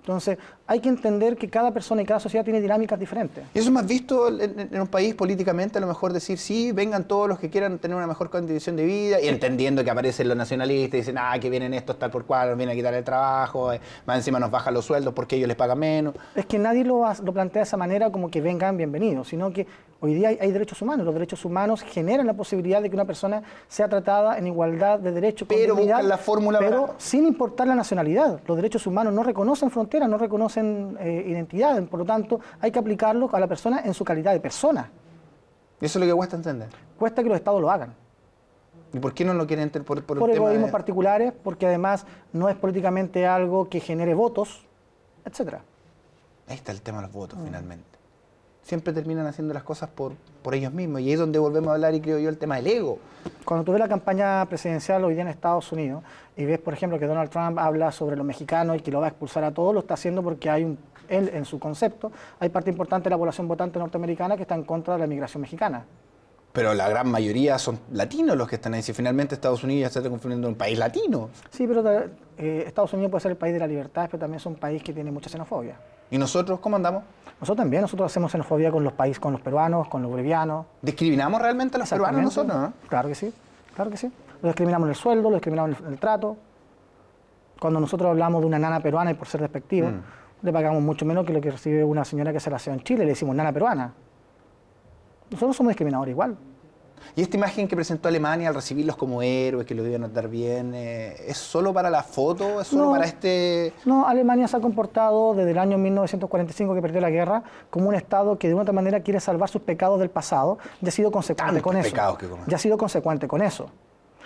Entonces, hay que entender que cada persona y cada sociedad tiene dinámicas diferentes. ¿Y eso es más visto en un país políticamente? A lo mejor decir, sí, vengan todos los que quieran tener una mejor condición de vida, y entendiendo que aparecen los nacionalistas y dicen, que vienen estos tal por cual, nos vienen a quitar el trabajo, más encima nos bajan los sueldos porque ellos les pagan menos. Es que nadie lo plantea de esa manera como que vengan bienvenidos, sino que hoy día hay derechos humanos. Los derechos humanos generan la posibilidad de que una persona sea tratada en igualdad de derechos, pero con dignidad, buscan la fórmula pero sin importar la nacionalidad. Los derechos humanos no reconocen fronteras, no reconocen identidad, por lo tanto hay que aplicarlos a la persona en su calidad de persona. Eso es lo que cuesta entender. Cuesta que los estados lo hagan. ¿Y por qué no lo quieren entender? Por egoísmos particulares, porque además no es políticamente algo que genere votos, etcétera. Ahí está el tema de los votos, finalmente. Siempre terminan haciendo las cosas por ellos mismos. Y ahí es donde volvemos a hablar, y creo yo, el tema del ego. Cuando tú ves la campaña presidencial hoy día en Estados Unidos y ves, por ejemplo, que Donald Trump habla sobre los mexicanos y que lo va a expulsar a todos, lo está haciendo porque él, en su concepto, hay parte importante de la población votante norteamericana que está en contra de la migración mexicana. Pero la gran mayoría son latinos los que están ahí. Si finalmente Estados Unidos ya se está convirtiendo en un país latino. Sí, pero Estados Unidos puede ser el país de la libertad, pero también es un país que tiene mucha xenofobia. ¿Y nosotros cómo andamos? Nosotros también, nosotros hacemos xenofobia con los países, con los peruanos, con los bolivianos. ¿Discriminamos realmente a los peruanos nosotros, no? Claro que sí, claro que sí. Los discriminamos en el sueldo, los discriminamos en el trato. Cuando nosotros hablamos de una nana peruana, y por ser despectivo, le pagamos mucho menos que lo que recibe una señora que se la hace en Chile, le decimos nana peruana. Nosotros somos discriminadores igual. ¿Y esta imagen que presentó Alemania al recibirlos como héroes, que los deben tratar bien, es solo para la foto? ¿Es solo para este...? No, Alemania se ha comportado desde el año 1945, que perdió la guerra, como un Estado que de una otra manera quiere salvar sus pecados del pasado, y ha sido consecuente con eso. Ya ha sido consecuente con eso,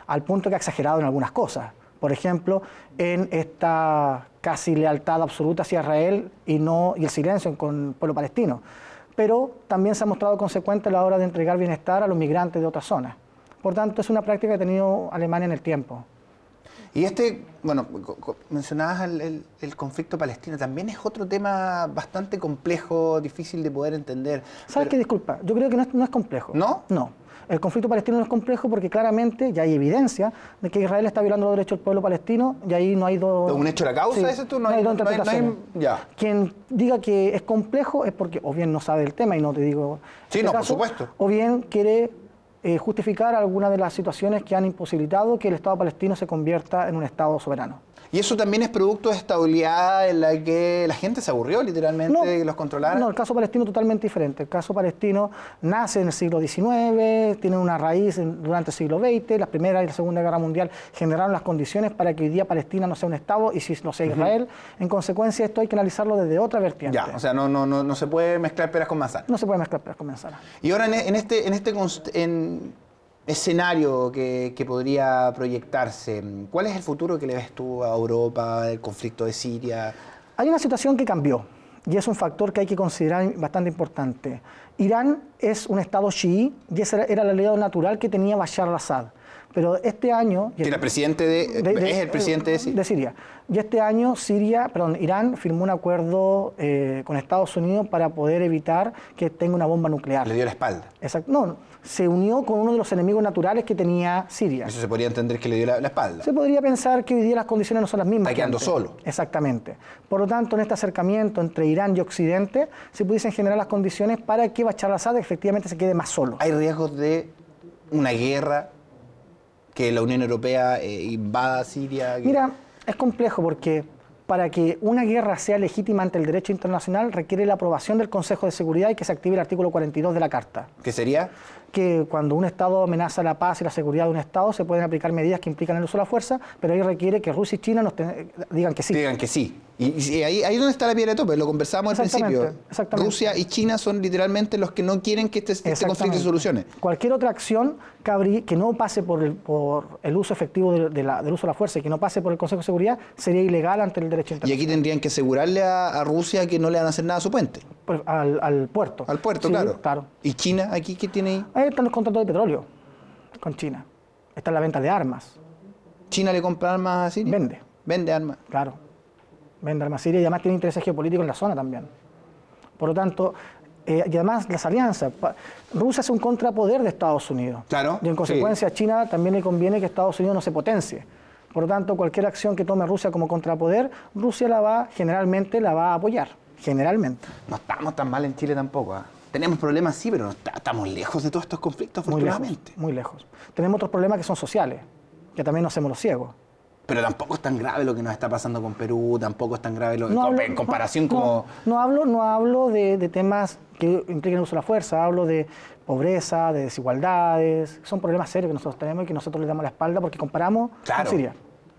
al punto que ha exagerado en algunas cosas. Por ejemplo, en esta casi lealtad absoluta hacia Israel y el silencio con el pueblo palestino. Pero también se ha mostrado consecuente a la hora de entregar bienestar a los migrantes de otras zonas. Por tanto, es una práctica que ha tenido Alemania en el tiempo. Y bueno, mencionabas el conflicto palestino, también es otro tema bastante complejo, difícil de poder entender. ¿Sabes qué? Disculpa, yo creo que no es complejo. ¿No? No. El conflicto palestino no es complejo porque claramente ya hay evidencia de que Israel está violando los derechos del pueblo palestino, y ahí no hay dos... ¿Un hecho de la causa? Sí, ¿Ese tú? No hay dos interpretaciones. Ya. Quien diga que es complejo es porque o bien no sabe del tema, y no te digo... Sí, no, por supuesto. O bien quiere justificar alguna de las situaciones que han imposibilitado que el Estado palestino se convierta en un Estado soberano. ¿Y eso también es producto de esta oleada en la que la gente se aburrió literalmente de que los controlaran? No, el caso palestino es totalmente diferente. El caso palestino nace en el siglo XIX, tiene una raíz durante el siglo XX, la Primera y la Segunda Guerra Mundial generaron las condiciones para que hoy día Palestina no sea un Estado y si no sea Israel. En consecuencia, esto hay que analizarlo desde otra vertiente. Ya, o sea, no se puede mezclar peras con manzanas. No se puede mezclar peras con manzanas. Y ahora en este escenario que podría proyectarse, ¿cuál es el futuro que le ves tú a Europa, el conflicto de Siria? Hay una situación que cambió y es un factor que hay que considerar bastante importante. Irán es un estado chií y ese era el aliado natural que tenía Bashar al-Assad. Pero este año... Que era presidente es el presidente de Siria. De Siria. Y este año Irán firmó un acuerdo con Estados Unidos para poder evitar que tenga una bomba nuclear. Le dio la espalda. Exacto. No, se unió con uno de los enemigos naturales que tenía Siria. Eso se podría entender que le dio la espalda. Se podría pensar que hoy día las condiciones no son las mismas. Está quedando solo. Exactamente. Por lo tanto, en este acercamiento entre Irán y Occidente, se pudiesen generar las condiciones para que Bashar al-Assad efectivamente se quede más solo. ¿Hay riesgos de una guerra, que la Unión Europea invada Siria? Mira, es complejo porque para que una guerra sea legítima ante el derecho internacional requiere la aprobación del Consejo de Seguridad y que se active el artículo 42 de la Carta. ¿Qué sería? Que cuando un Estado amenaza la paz y la seguridad de un Estado se pueden aplicar medidas que implican el uso de la fuerza, pero ahí requiere que Rusia y China digan que sí. Digan que sí. Y ahí es donde está la piedra de tope, lo conversamos al principio. Exactamente. Rusia y China son literalmente los que no quieren que este conflicto se solucione. Cualquier otra acción que no pase por el uso efectivo del uso de la fuerza y que no pase por el Consejo de Seguridad sería ilegal ante el derecho internacional. Y aquí tendrían que asegurarle a Rusia que no le van a hacer nada a su puente. Pues al puerto. Al puerto, sí, claro. ¿Y China aquí qué tiene ahí? Ahí están los contratos de petróleo con China. Está la venta de armas. ¿China le compra armas a Siria? Vende armas. Claro. Vende armas a Siria y además tiene intereses geopolíticos en la zona también. Por lo tanto, y además las alianzas. Rusia es un contrapoder de Estados Unidos. Claro. Y en consecuencia a China también le conviene que Estados Unidos no se potencie. Por lo tanto, cualquier acción que tome Rusia como contrapoder, Rusia generalmente la va a apoyar, generalmente. No estamos tan mal en Chile tampoco, ¿ah? Tenemos problemas, sí, pero estamos lejos de todos estos conflictos, afortunadamente. Muy lejos. Tenemos otros problemas que son sociales, que también nos hacemos los ciegos. Pero tampoco es tan grave lo que nos está pasando con Perú, tampoco es tan grave en comparación No hablo de temas que impliquen el uso de la fuerza, hablo de pobreza, de desigualdades. Son problemas serios que nosotros tenemos y que nosotros le damos la espalda porque comparamos con Siria.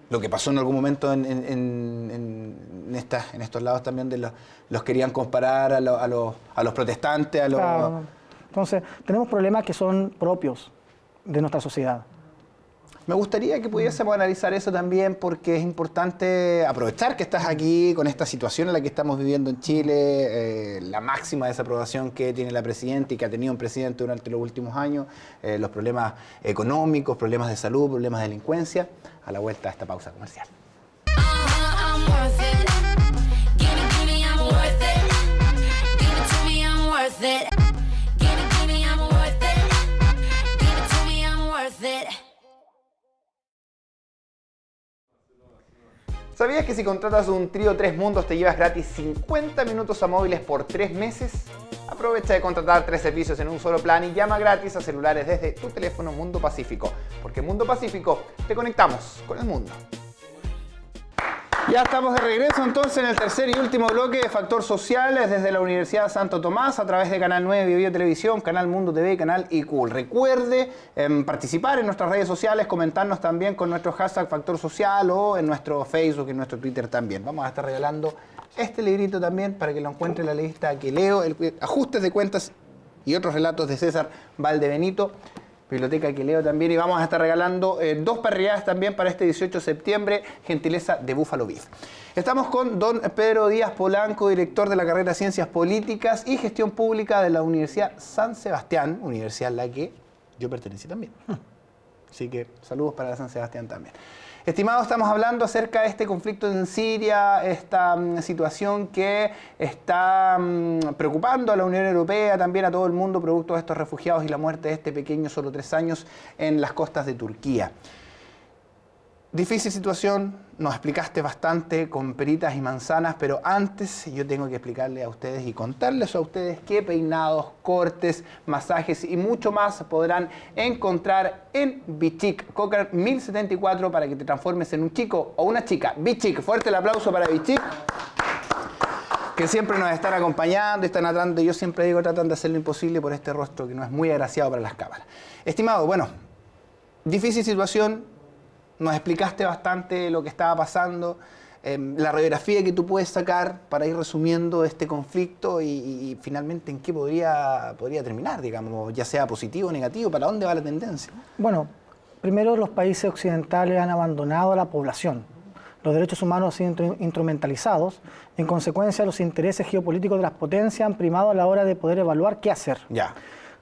Lo que pasó en algún momento en estos lados también de los querían comparar a los protestantes, Claro. Entonces, tenemos problemas que son propios de nuestra sociedad. Me gustaría que pudiésemos analizar eso también porque es importante aprovechar que estás aquí con esta situación en la que estamos viviendo en Chile, la máxima desaprobación que tiene la presidenta y que ha tenido un presidente durante los últimos años, los problemas económicos, problemas de salud, problemas de delincuencia. A la vuelta a esta pausa comercial. I'm worth it. Give me, I'm worth it. Give it to me, I'm worth it. Give me, I'm worth it. Give it to me, I'm worth it. ¿Sabías que si contratas un trío 3 mundos te llevas gratis 50 minutos a móviles por 3 meses? Aprovecha de contratar 3 servicios en un solo plan y llama gratis a celulares desde tu teléfono Mundo Pacífico. Porque en Mundo Pacífico te conectamos con el mundo. Ya estamos de regreso entonces en el tercer y último bloque de Factor Social desde la Universidad Santo Tomás a través de Canal 9 Bio Bio Televisión, Canal Mundo TV y Canal IQ. Recuerde participar en nuestras redes sociales, comentarnos también con nuestro hashtag Factor Social o en nuestro Facebook y en nuestro Twitter también. Vamos a estar regalando este librito también para que lo encuentre en la lista que leo, Ajustes de Cuentas y otros relatos de César Valdebenito. Biblioteca que leo también y vamos a estar regalando 2 parrilladas también para este 18 de septiembre, gentileza de Buffalo Beef. Estamos con don Pedro Díaz Polanco, director de la carrera Ciencias Políticas y Gestión Pública de la Universidad San Sebastián, universidad a la que yo pertenecí también. Así que saludos para la San Sebastián también. Estimados, estamos hablando acerca de este conflicto en Siria, esta situación que está preocupando a la Unión Europea, también a todo el mundo, producto de estos refugiados y la muerte de este pequeño, solo 3 años, en las costas de Turquía. Difícil situación, nos explicaste bastante con peritas y manzanas, pero antes yo tengo que explicarle a ustedes y contarles a ustedes qué peinados, cortes, masajes y mucho más podrán encontrar en Bichic, Cochran 1074 para que te transformes en un chico o una chica. Bichic, fuerte el aplauso para Bichic, que siempre nos están acompañando, están tratando, yo siempre digo, tratan de hacer lo imposible por este rostro que no es muy agraciado para las cámaras. Estimado, bueno, difícil situación. Nos explicaste bastante lo que estaba pasando, la radiografía que tú puedes sacar para ir resumiendo este conflicto y finalmente en qué podría terminar, digamos, ya sea positivo o negativo, ¿para dónde va la tendencia? Bueno, primero los países occidentales han abandonado a la población. Los derechos humanos han sido instrumentalizados. En consecuencia, los intereses geopolíticos de las potencias han primado a la hora de poder evaluar qué hacer. Ya.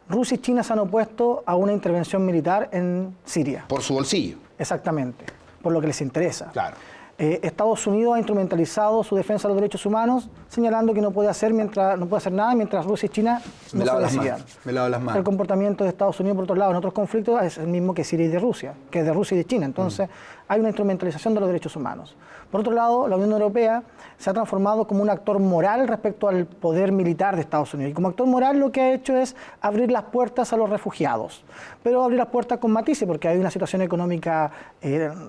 Rusia y China se han opuesto a una intervención militar en Siria. Por su bolsillo. Exactamente, por lo que les interesa. Claro. Estados Unidos ha instrumentalizado su defensa de los derechos humanos, señalando que no puede hacer nada mientras Rusia y China no se decidan. Me lavo las manos. El comportamiento de Estados Unidos, por otro lado, en otros conflictos es el mismo que Siria y de Rusia, que es de Rusia y de China. Entonces, hay una instrumentalización de los derechos humanos. Por otro lado, la Unión Europea se ha transformado como un actor moral respecto al poder militar de Estados Unidos. Y como actor moral lo que ha hecho es abrir las puertas a los refugiados. Pero abrir las puertas con matices, porque hay una situación económica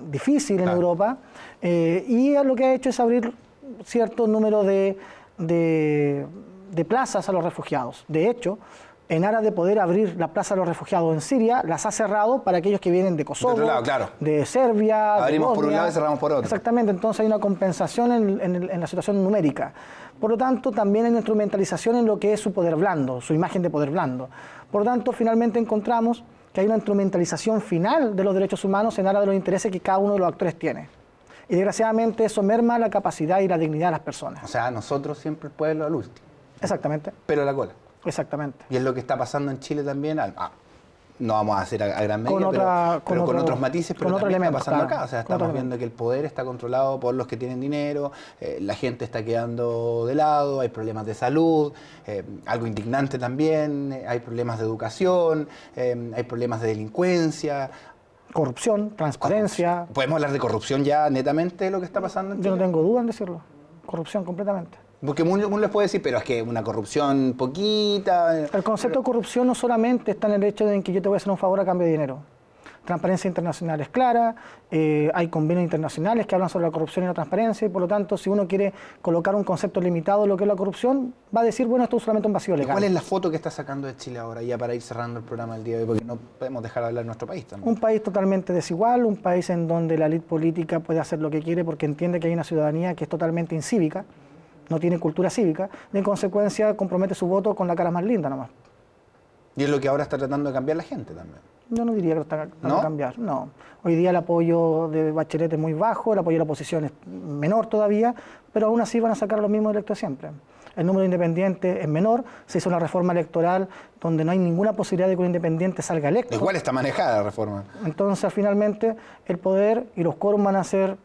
difícil en Europa. Y lo que ha hecho es abrir cierto número de plazas a los refugiados. De hecho, en aras de poder abrir la plaza a los refugiados en Siria, las ha cerrado para aquellos que vienen de Kosovo, de otro lado, claro. de Serbia, abrimos de Bosnia. por un lado y cerramos por otro. Exactamente, entonces hay una compensación en la situación numérica. Por lo tanto, también hay una instrumentalización en lo que es su poder blando, su imagen de poder blando. Por lo tanto, finalmente encontramos que hay una instrumentalización final de los derechos humanos en aras de los intereses que cada uno de los actores tiene. Y desgraciadamente eso merma la capacidad y la dignidad de las personas. O sea, nosotros siempre el pueblo al último. Exactamente. Pero la cola. Exactamente. Y es lo que está pasando en Chile también. No vamos a hacer a gran medida, pero con otros matices, pero también está pasando acá. O sea, estamos viendo que el poder está controlado por los que tienen dinero, la gente está quedando de lado, hay problemas de salud, algo indignante también, hay problemas de educación, hay problemas de delincuencia. Corrupción, transparencia. ¿Podemos hablar de corrupción ya netamente lo que está pasando en Yo no Chile? tengo duda en decirlo. Corrupción completamente. Porque uno les puede decir, pero es que una corrupción poquita. El concepto de corrupción no solamente está en el hecho de que yo te voy a hacer un favor a cambio de dinero. Transparencia internacional es clara, hay convenios internacionales que hablan sobre la corrupción y la transparencia, y por lo tanto, si uno quiere colocar un concepto limitado de lo que es la corrupción, va a decir, bueno, esto es solamente un vacío legal. ¿Cuál es la foto que está sacando de Chile ahora, ya para ir cerrando el programa del día de hoy? Porque no podemos dejar de hablar de nuestro país también. Un país totalmente desigual, un país en donde la élite política puede hacer lo que quiere porque entiende que hay una ciudadanía que es totalmente incívica, no tiene cultura cívica, y en consecuencia compromete su voto con la cara más linda nomás. Y es lo que ahora está tratando de cambiar la gente también. Yo no diría que lo está tratando ¿No? de cambiar, no. Hoy día el apoyo de Bachelet es muy bajo, el apoyo de la oposición es menor todavía, pero aún así van a sacar a los mismos electos siempre. El número de independientes es menor, se hizo una reforma electoral donde no hay ninguna posibilidad de que un independiente salga electo. Igual está manejada la reforma. Entonces, finalmente, el poder y los quórum van a ser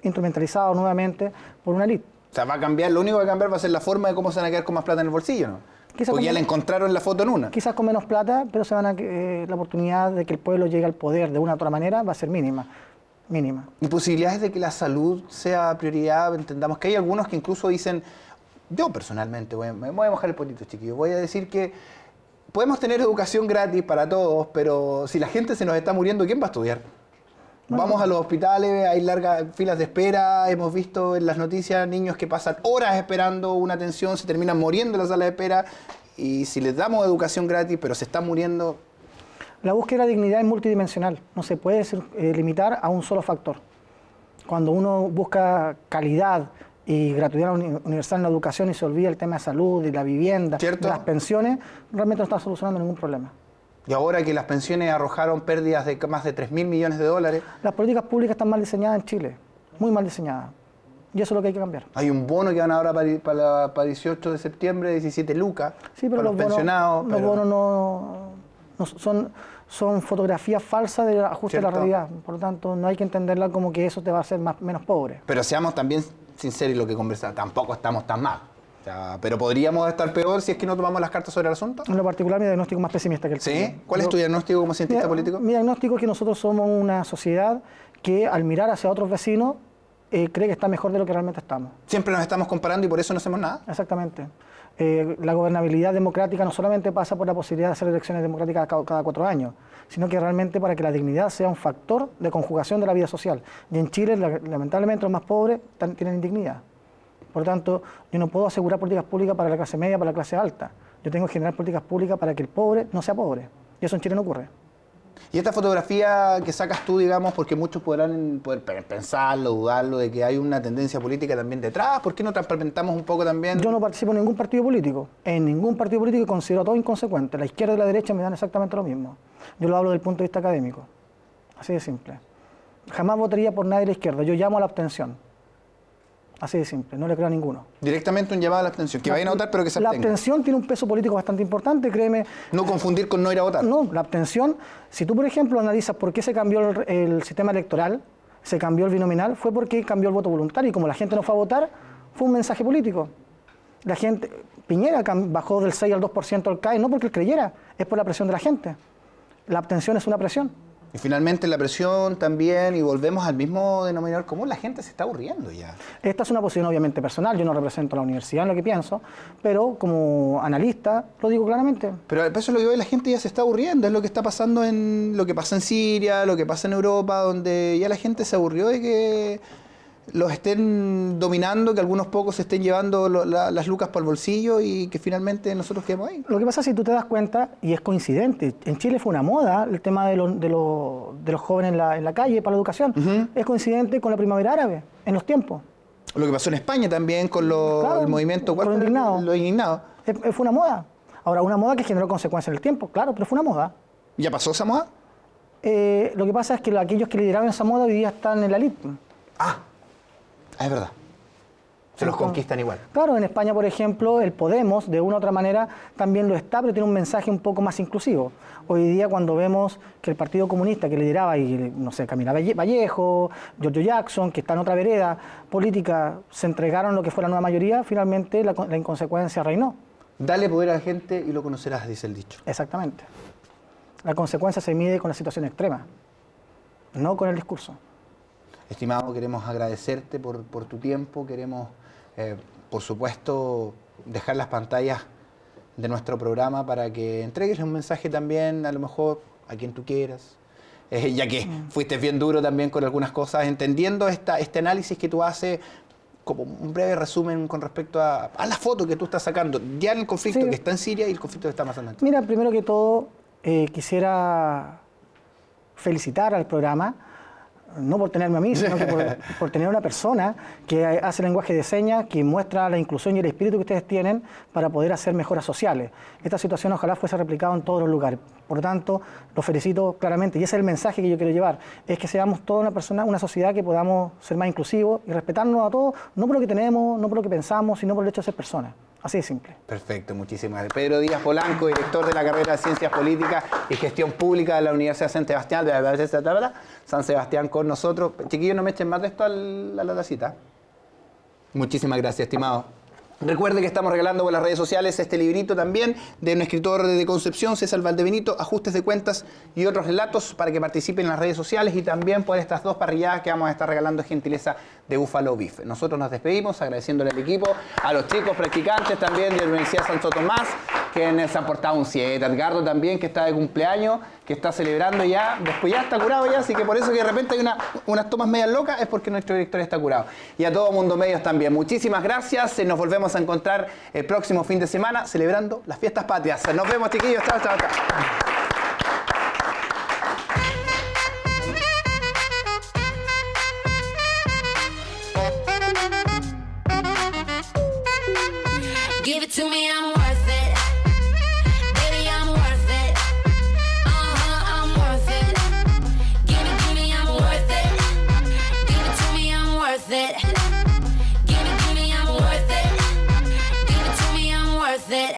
instrumentalizados nuevamente por una élite. O sea, va a cambiar, lo único que va a cambiar va a ser la forma de cómo se van a quedar con más plata en el bolsillo, ¿no? Quizá Porque ya con- le encontraron la foto en una. Quizás con menos plata, pero se van a, la oportunidad de que el pueblo llegue al poder de una u otra manera va a ser mínima. Mínima. Y posibilidades de que la salud sea prioridad, entendamos que hay algunos que incluso dicen, yo personalmente, me voy a mojar el potito, chiquillos, voy a decir que podemos tener educación gratis para todos, pero si la gente se nos está muriendo, ¿quién va a estudiar? Vamos a los hospitales, hay largas filas de espera, hemos visto en las noticias niños que pasan horas esperando una atención, se terminan muriendo en la sala de espera, y si les damos educación gratis, pero se están muriendo, La búsqueda de la dignidad es multidimensional, no se puede limitar a un solo factor. Cuando uno busca calidad y gratuidad universal en la educación y se olvida el tema de salud y la vivienda, ¿Cierto? de las pensiones, realmente no está solucionando ningún problema. y ahora que las pensiones arrojaron pérdidas de más de 3.000 millones de dólares, Las políticas públicas están mal diseñadas en Chile, muy mal diseñadas. Y eso es lo que hay que cambiar. hay un bono que van ahora para 18 de septiembre, 17 lucas, Sí, pero para los pensionados. los bonos no son fotografías falsas del ajuste de la ¿Cierto? realidad. Por lo tanto, no hay que entenderla como que eso te va a hacer menos pobre. Pero seamos también sinceros en lo que conversamos, tampoco estamos tan mal. O sea, pero podríamos estar peor si es que no tomamos las cartas sobre el asunto. En lo particular, mi diagnóstico es más pesimista que el tuyo. ¿Sí? ¿Cuál es tu Yo- diagnóstico como cientista político? Mi diagnóstico es que nosotros somos una sociedad que al mirar hacia otros vecinos cree que está mejor de lo que realmente estamos. Siempre nos estamos comparando y por eso no hacemos nada. Exactamente. La gobernabilidad democrática no solamente pasa por la posibilidad de hacer elecciones democráticas cada 4 años, sino que realmente para que la dignidad sea un factor de conjugación de la vida social. Y en Chile, lamentablemente, los más pobres tienen indignidad. Por lo tanto, yo no puedo asegurar políticas públicas para la clase media, para la clase alta. Yo tengo que generar políticas públicas para que el pobre no sea pobre. Y eso en Chile no ocurre. Y esta fotografía que sacas tú, digamos, porque muchos podrán poder pensarlo, dudarlo, de que hay una tendencia política también detrás, ¿por qué no transparentamos un poco también? Yo no participo en ningún partido político. En ningún partido político, y considero todo inconsecuente. La izquierda y la derecha me dan exactamente lo mismo. Yo lo hablo desde el punto de vista académico. Así de simple. Jamás votaría por nadie de la izquierda. Yo llamo a la abstención. Así de simple. No le creo a ninguno. Directamente un llamado a la abstención, que vayan a votar pero que se La abstengan. abstención tiene un peso político bastante importante, créeme. No confundir con no ir a votar. No, la abstención, si tú por ejemplo analizas por qué se cambió el sistema electoral, se cambió el binominal, fue porque cambió el voto voluntario y como la gente no fue a votar, fue un mensaje político. La gente, Piñera bajó del 6 al 2% al CAE, no porque él creyera, es por la presión de la gente. La abstención es una presión. Y finalmente la presión también, y volvemos al mismo denominador común, la gente se está aburriendo ya. Esta es una posición obviamente personal, yo no represento a la universidad en lo que pienso, pero como analista lo digo claramente. Pero eso es lo que veo, la gente ya se está aburriendo, es lo que está pasando en lo que pasa en Siria, lo que pasa en Europa, donde ya la gente se aburrió de que los estén dominando, que algunos pocos se estén llevando las lucas para el bolsillo y que finalmente nosotros quedemos ahí. Lo que pasa, si tú te das cuenta, y es coincidente, en Chile fue una moda el tema de los jóvenes en la calle para la educación. Es coincidente con la primavera árabe, en los tiempos. Lo que pasó en España también con Claro, el movimiento con ¿cuál los fue? indignados. Los indignados. Fue una moda. Ahora, una moda que generó consecuencias en el tiempo, claro, pero fue una moda. ¿Ya pasó esa moda? Lo que pasa es que aquellos que lideraron esa moda hoy día están en la elite. Es verdad. Se los conquistan igual. Claro, en España, por ejemplo, el Podemos, de una u otra manera, también lo está, pero tiene un mensaje un poco más inclusivo. Hoy día, cuando vemos que el Partido Comunista que lideraba, y no sé, Camila Vallejo, Giorgio Jackson, que está en otra vereda política, se entregaron lo que fue la nueva mayoría, finalmente la inconsecuencia reinó. Dale poder a la gente y lo conocerás, dice el dicho. Exactamente. La consecuencia se mide con la situación extrema. no con el discurso. Estimado, queremos agradecerte por tu tiempo, queremos, por supuesto, dejar las pantallas de nuestro programa para que entregues un mensaje también, a lo mejor, a quien tú quieras, ya que fuiste bien duro también con algunas cosas, entendiendo este análisis que tú haces, como un breve resumen con respecto a la foto que tú estás sacando, ya en el conflicto que está en Siria y el conflicto que está pasando en Chile. Mira, primero que todo, quisiera felicitar al programa, no por tenerme a mí, sino que por tener una persona que hace lenguaje de señas, que muestra la inclusión y el espíritu que ustedes tienen para poder hacer mejoras sociales. Esta situación ojalá fuese replicada en todos los lugares. Por lo tanto, lo felicito claramente. Y ese es el mensaje que yo quiero llevar, es que seamos toda una sociedad que podamos ser más inclusivos y respetarnos a todos, no por lo que tenemos, no por lo que pensamos, sino por el hecho de ser personas. Así de simple. Perfecto, muchísimas gracias. Pedro Díaz Polanco, director de la carrera de Ciencias Políticas y Gestión Pública de la Universidad San Sebastián, San Sebastián con nosotros. Chiquillos, no me echen más de esto a la tacita. Muchísimas gracias, estimado. Recuerde que estamos regalando por las redes sociales este librito también de un escritor de Concepción, César Valdebenito, Ajustes de Cuentas y otros relatos para que participen en las redes sociales y también por estas 2 parrilladas que vamos a estar regalando, gentileza de Buffalo Beef. Nosotros nos despedimos agradeciéndole al equipo, a los chicos practicantes también de la Universidad Santo Tomás, que se han portado un 7, Edgardo también, que está de cumpleaños, que está celebrando ya, después ya está curado ya, así que por eso que de repente hay unas tomas medias locas, es porque nuestro director está curado. Y a todo Mundo Medios también. Muchísimas gracias, nos volvemos a encontrar el próximo fin de semana celebrando las fiestas patrias. Nos vemos, chiquillos, chao, chao, chao.